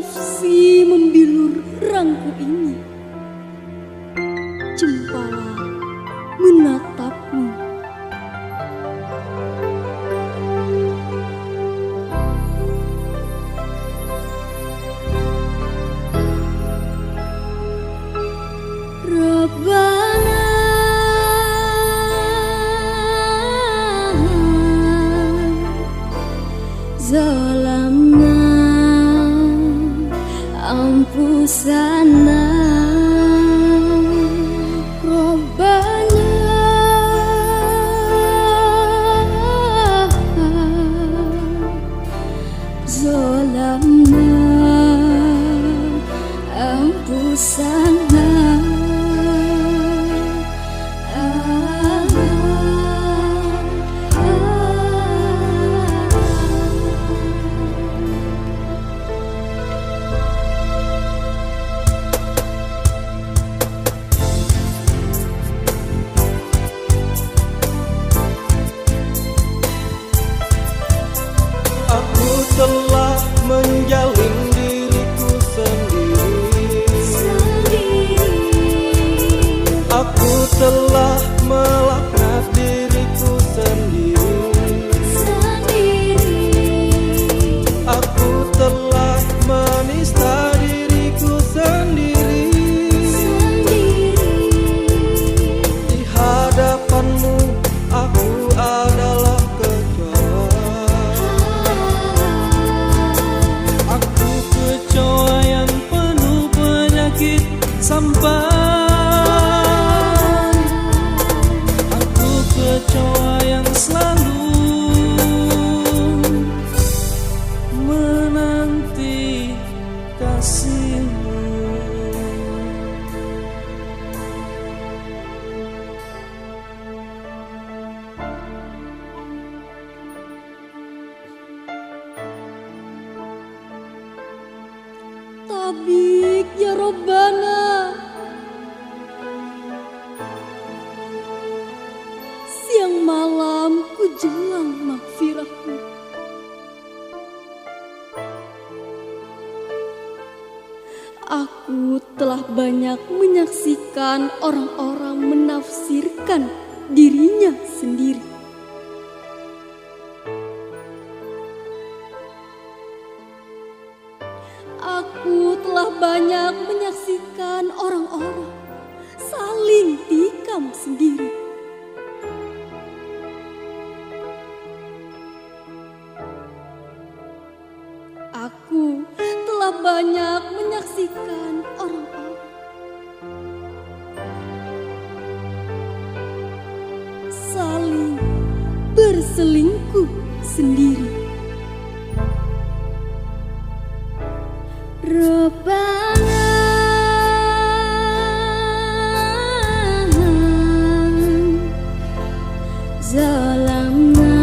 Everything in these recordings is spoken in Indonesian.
nafsi membilur rangku ini, cempala menatapmu. Rabbana zalamna anfusana Rabbana zalamna anfusana. Telah menjalin diriku sendiri. Aku telah melaknat diriku sendiri. Aku telah menista diriku sendiri. Di hadapanmu aku adalah sampai aku kecoa yang selalu menanti kasihmu. Tabik ya Rabbana, siang malam ku jelang maghfirahmu. Aku telah banyak menyaksikan orang-orang menafsirkan dirinya sendiri. Aku telah banyak menyaksikan orang-orang saling tikam sendiri. Aku telah banyak menyaksikan orang-orang saling berselingkuh sendiri. Rabbana zalamna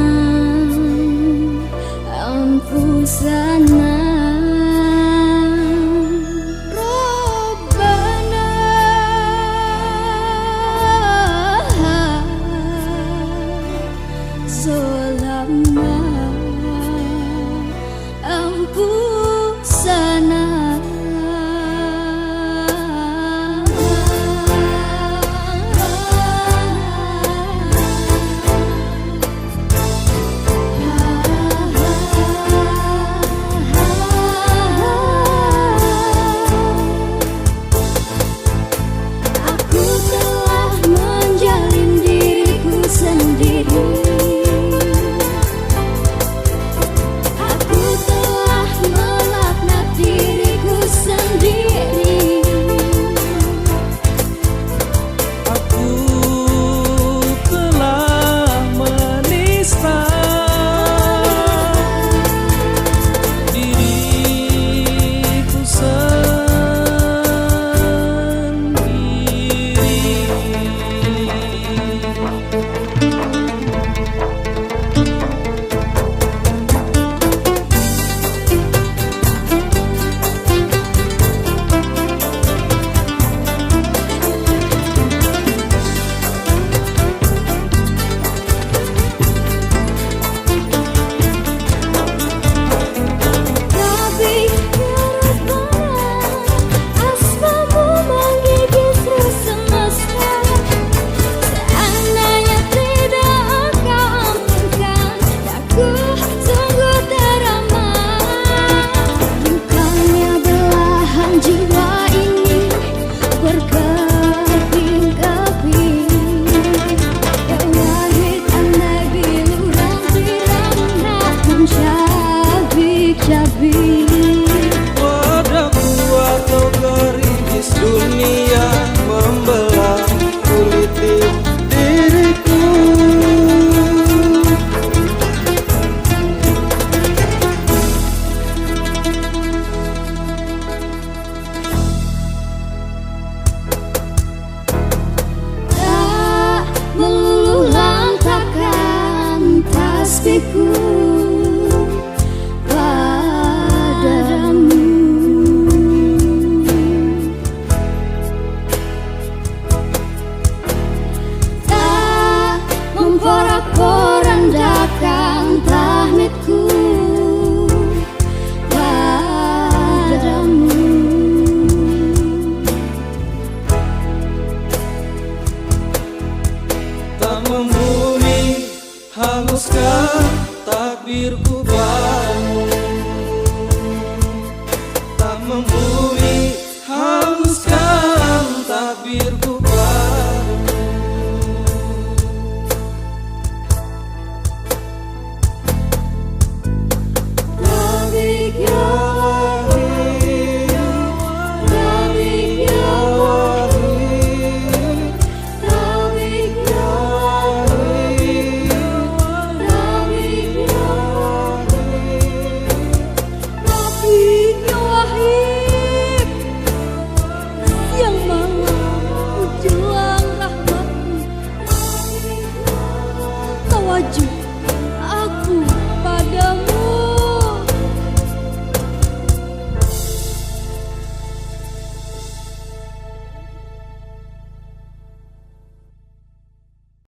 anfusana Rabbana zalamna anfusana. kasihku padamu. Tak memporak-porandakan tahmidku padamu. Tak membumi hanguskan takdirku padamu.